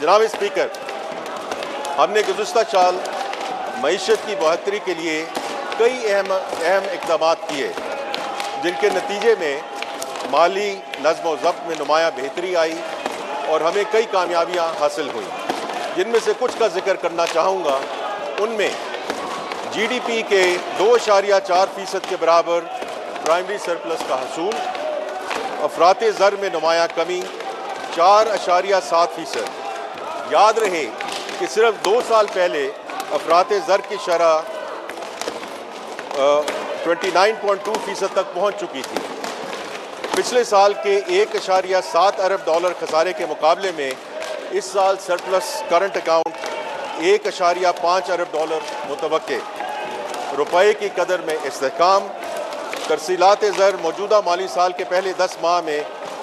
जनाब स्पीकर, हमने गुज़श्ता साल मईशत की बहतरी के लिए कई अहम इक़दाम किए, जिनके नतीजे में माली नज़्म व ज़ब्त में नुमायाँ बेहतरी आई और हमें कई कामयाबियाँ हासिल हुई। जिनमें से कुछ का जिक्र करना चाहूँगा। उनमें GDP के 2.4% के बराबर प्राइमरी सरप्लस का हसूल, अफराते ज़र में नुमायाँ कमी 4.7%। याद रहे कि सिर्फ 2 साल पहले अफराते ज़र की शरह 29.2% तक पहुँच चुकी थी। पिछले साल के 1.7 अरब डॉलर खसारे के मुकाबले में इस साल सरप्लस करंट अकाउंट 1.5 अरब डॉलर मुतवक्के। रुपए की कदर में इस्तेहकाम, तरसीलात ज़र मौजूदा माली साल के पहले 10 माह में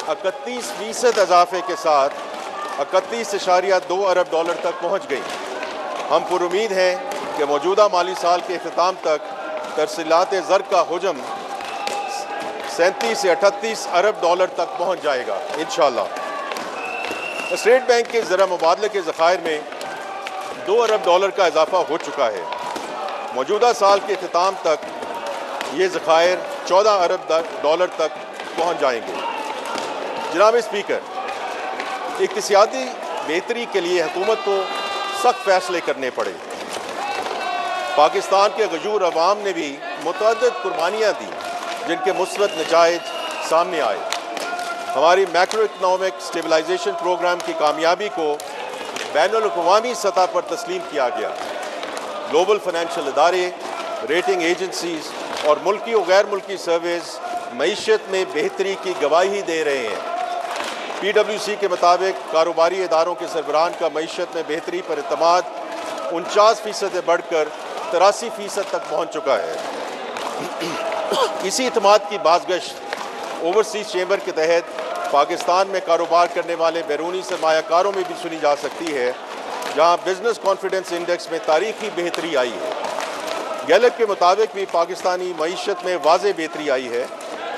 31% इजाफे के साथ 31.2 अरब डॉलर तक पहुँच गई। हम पुरुमीद हैं कि मौजूदा माली साल के अख्ताम तक तरसीलात ज़र का हुजम 37 से 38 अरब डॉलर तक पहुँच जाएगा इंशाअल्लाह। स्टेट बैंक के ज़रा मुबादले के ज़खायर में 2 अरब डॉलर का इजाफा हो चुका है। मौजूदा साल के अख्ताम तक ये ज़खायर 14 अरब डॉलर तक पहुँच जाएंगे। जनाब स्पीकर, इक़्तिसादी बेहतरी के लिए हुकूमत को सख्त फैसले करने पड़े। पाकिस्तान के गजूर अवाम ने भी मुतअद्दिद कुर्बानियाँ दी, जिनके मुस्बत नताइज सामने आए। हमारी मैक्रो इकनॉमिक स्टेबलाइजेशन प्रोग्राम की कामयाबी को बैनुल अक़वामी सतह पर तस्लीम किया गया। ग्लोबल फाइनेंशियल इदारे, रेटिंग एजेंसीज़ और मुल्की और गैर मुल्की सर्वेज़ मईशत में बेहतरी की गवाही दे रहे हैं। PwC के मुताबिक कारोबारी इदारों के सरबराहान का मईशत में बेहतरी पर एतमाद 49% से बढ़कर 83% तक पहुँच चुका है। इसी एतमाद की बाज़गश्त ओवरसीज़ चैम्बर के तहत पाकिस्तान में कारोबार करने वाले बैरूनी सरमायाकारों में भी सुनी जा सकती है, जहां बिजनेस कॉन्फिडेंस इंडेक्स में तारीखी बेहतरी आई है। गैलप के मुताबिक भी पाकिस्तानी मईशत में वाज़ेह बेहतरी आई है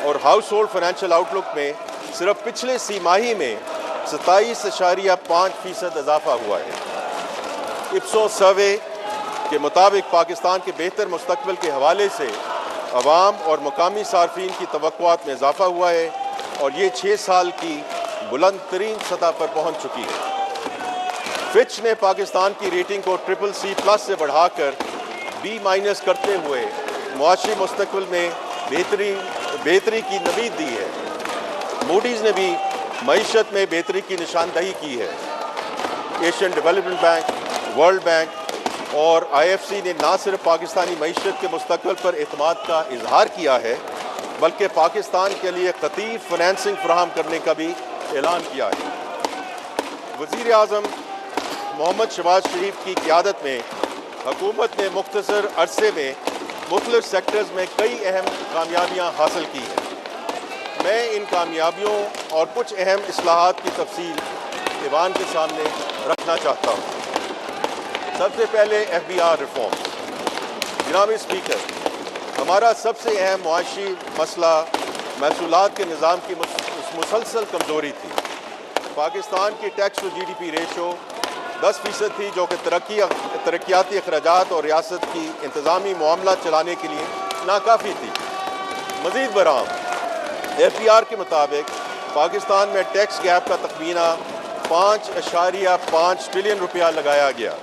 और हाउस होल्ड फाइनेंशियल आउटलुक में सिर्फ पिछले सीमाही में 27.5% इजाफा हुआ है। इप्सोस सर्वे के मुताबिक पाकिस्तान के बेहतर मुस्तकबिल के हवाले से अवाम और मुकामी सार्फिन की तवक्कुआत में इजाफा हुआ है और ये 6 साल की बुलंद तरीन सतह पर पहुँच चुकी है। फिच ने पाकिस्तान की रेटिंग को CCC+ से बढ़ाकर B- करते हुए मुआशी मुस्तकबिल में बेहतरी की नवीद दी है। मूडीज़ ने भी मईशत में बेहतरी की निशानदही की है। Asian development bank, world bank और IFC ने न सिर्फ पाकिस्तानी मईशत के मुस्तकबिल पर एतमाद का इजहार किया है, बल्कि पाकिस्तान के लिए खतीब फाइनेंसिंग फराहम करने का भी ऐलान किया है। वज़ीर आज़म मोहम्मद शहबाज शरीफ की क़यादत में हुकूमत ने मुख्तसर अरसे में मुख्तलिफ सेक्टर्स में कई अहम कामयाबियाँ हासिल की हैं। मैं इन कामयाबियों और कुछ अहम इस्लाहात की तफसील ईवान के सामने रखना चाहता हूँ। सबसे पहले FBR रिफॉर्म। जनाब स्पीकर, हमारा सबसे अहम मुआशी मसला महसूलात के निज़ाम की मुसलसल कमज़ोरी थी। पाकिस्तान की टैक्स टू GDP रेशो 10% थी, जो कि तरक्याती अखराजात और रियासत की इंतज़ामी मामला चलाने के लिए नाकाफ़ी थी। मज़ीद बराम FBR के मुताबिक पाकिस्तान में टैक्स गैप का तखमीना 5.5 ट्रिलियन रुपया लगाया गया,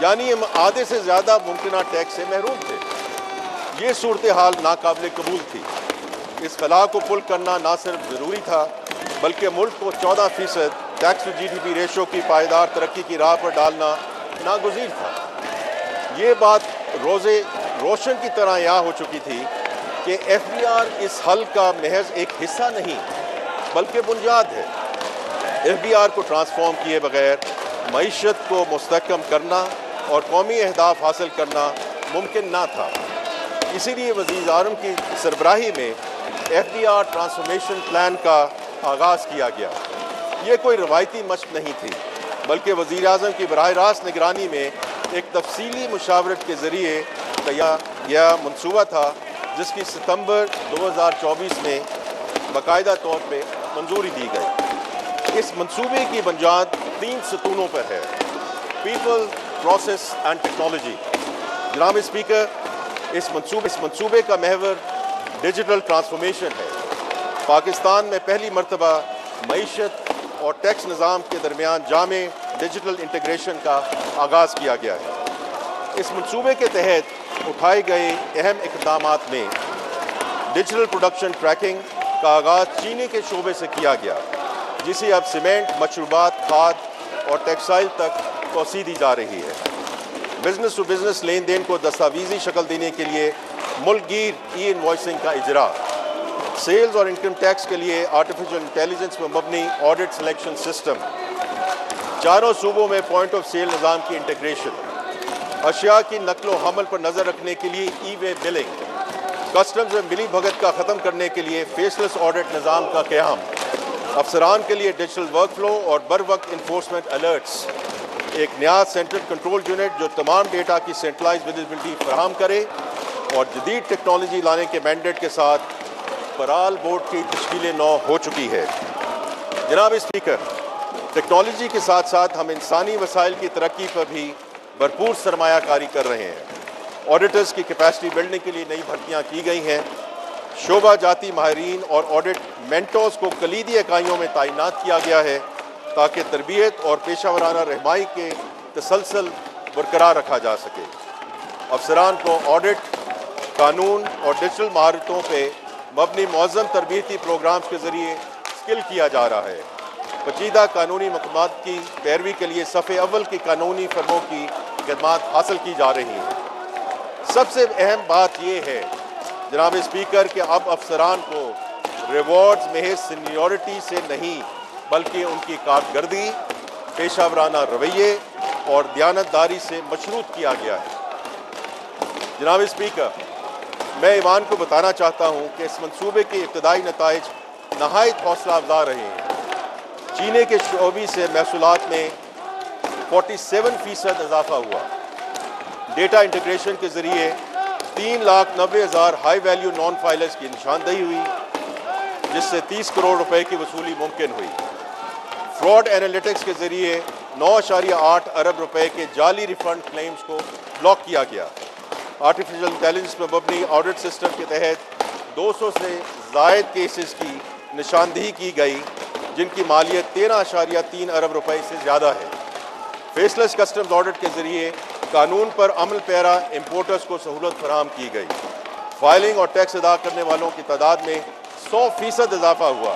यानी हम आधे से ज़्यादा मुमकिन टैक्स से महरूम थे। ये सूरत हाल नाकाबिल कबूल थी। इस खला को पुल करना ना सिर्फ ज़रूरी था, बल्कि मुल्क को 14% टैक्स टू GDP रेशो की पायदार तरक्की की राह पर डालना नागुज़ीर था। ये बात रोज़े रोशन की तरह यहाँ हो चुकी थी कि FBR इस हल का महज एक हिस्सा नहीं, बल्कि बुनियाद है। FBR को ट्रांसफॉर्म किए बगैर मईशत को मुस्तहकम करना और कौमी अहदाफ हासिल करना मुमकिन ना था। इसीलिए वज़ीर आज़म की सरबराही में FBR ट्रांसफॉर्मेशन प्लान का आगाज़ किया गया। ये कोई रवायती मशक नहीं थी, बल्कि वज़ीर आज़म की बराह रास्त निगरानी में एक तफसीली मुशावरत के ज़रिए तैयार किया मनसूबा था, जिसकी सितंबर 2024 में बाकायदा तौर पर मंजूरी दी गई। इस मंसूबे की बुनियाद 3 ستونوں پر ہے: پیپل، پروسیس اینڈ ٹیکنالوجی۔ جناب اسپیکر، اس منصوبے کا محور ڈیجیٹل ٹرانسفارمیشن ہے۔ پاکستان میں پہلی مرتبہ معیشت اور ٹیکس نظام کے درمیان جامع ڈیجیٹل انٹیگریشن کا آغاز کیا گیا ہے۔ اس منصوبے کے تحت اٹھائے گئے اہم اقدامات میں ڈیجیٹل پروڈکشن ٹریکنگ کا آغاز چینی کے شعبے سے کیا گیا، جسے اب سیمنٹ، مشروبات، کھاد اور ٹیکسٹائل تک توسیع دی جا رہی ہے۔ بزنس ٹو بزنس لین دین کو دستاویزی شکل دینے کے لیے ملک گیر ای انوائسنگ کا اجرا، سیلز اور انکم ٹیکس کے لیے آرٹیفیشل انٹیلیجنس پر مبنی آڈٹ سلیکشن سسٹم، چاروں صوبوں میں پوائنٹ آف سیل نظام کی انٹیگریشن، اشیاء کی نقل و حمل پر نظر رکھنے کے لیے ای وے بلنگ، کسٹمز میں ملی بھگت کا ختم کرنے کے لیے فیس لیس آڈٹ نظام کا قیام، افسران کے لیے ڈیجیٹل ورک فلو اور بر وقت انفورسمنٹ الرٹس، ایک نیا سینٹرل کنٹرول یونٹ جو تمام ڈیٹا کی سینٹرلائز ویزیبلٹی فراہم کرے، اور جدید ٹیکنالوجی لانے کے مینڈیٹ کے ساتھ پرال بورڈ کی تشکیل نو ہو چکی ہے۔ جناب اسپیکر، ٹیکنالوجی کے ساتھ ساتھ ہم انسانی وسائل کی ترقی پر بھی بھرپور سرمایہ کاری کر رہے ہیں۔ آڈیٹرز کی کیپیسٹی بلڈنگ کے لیے نئی بھرتیاں کی گئی ہیں۔ شعبہ جاتی ماہرین اور آڈٹ مینٹورز کو کلیدی اکائیوں میں تعینات کیا گیا ہے تاکہ تربیت اور پیشہ ورانہ رہنمائی کے تسلسل برقرار رکھا جا سکے۔ افسران کو آڈٹ، قانون اور ڈیجیٹل مہارتوں پہ مبنی معظم تربیتی پروگرامز کے ذریعے اسکل کیا جا رہا ہے۔ پیچیدہ قانونی مقامات کی پیروی کے لیے صف اول کی قانونی فرموں کی خدمات حاصل کی جا رہی ہیں۔ سب سے اہم بات یہ ہے جناب اسپیکر کہ اب افسران کو ریوارڈز محض سینیورٹی سے نہیں بلکہ ان کی کارکردگی، پیشہ ورانہ رویے اور دیانتداری سے مشروط کیا گیا ہے۔ جناب اسپیکر، میں ایوان کو بتانا چاہتا ہوں کہ اس منصوبے کے ابتدائی نتائج نہایت حوصلہ افزا رہے ہیں۔ چینے کے شعبے سے محصولات میں 47% اضافہ ہوا۔ ڈیٹا انٹیگریشن کے ذریعے 3,90,000 ہائی ویلیو نان فائلرز کی نشاندہی ہوئی، جس سے 30 کروڑ روپے کی وصولی ممکن ہوئی۔ فراڈ اینالیٹکس کے ذریعے 9.8 ارب روپے کے جعلی ریفنڈ کلیمز کو بلاک کیا گیا۔ آرٹیفیشل انٹیلیجنس پر مبنی آڈٹ سسٹم کے تحت 200 سے زائد کیسز کی نشاندہی کی گئی، جن کی مالیت 13.3 ارب روپے سے زیادہ ہے۔ فیس لیس کسٹمز آڈٹ کے ذریعے قانون پر عمل پیرا امپورٹرز کو سہولت فراہم کی گئی۔ فائلنگ اور ٹیکس ادا کرنے والوں کی تعداد میں 100% اضافہ ہوا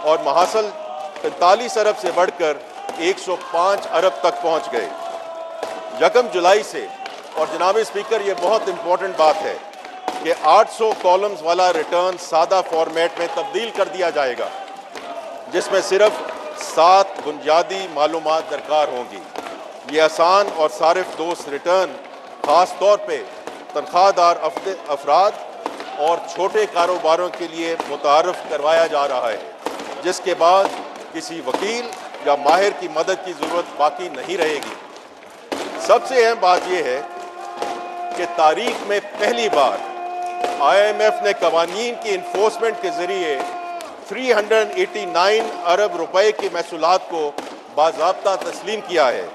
اور محاصل 45 ارب سے بڑھ کر 105 ارب تک پہنچ گئے۔ 1 جولائی سے، اور جناب اسپیکر یہ بہت امپورٹنٹ بات ہے کہ 800 کالمز والا ریٹرن سادہ فارمیٹ میں تبدیل کر دیا جائے گا، جس میں صرف 7 بنیادی معلومات درکار ہوں گی۔ یہ آسان اور صارف دوست ریٹرن خاص طور پہ تنخواہ دار افراد اور چھوٹے کاروباروں کے لیے متعارف کروایا جا رہا ہے، جس کے بعد کسی وکیل یا ماہر کی مدد کی ضرورت باقی نہیں رہے گی۔ سب سے اہم بات یہ ہے کہ تاریخ میں پہلی بار IMF نے قوانین کی انفورسمنٹ کے ذریعے 389 ارب روپے کے محصولات کو باضابطہ تسلیم کیا ہے۔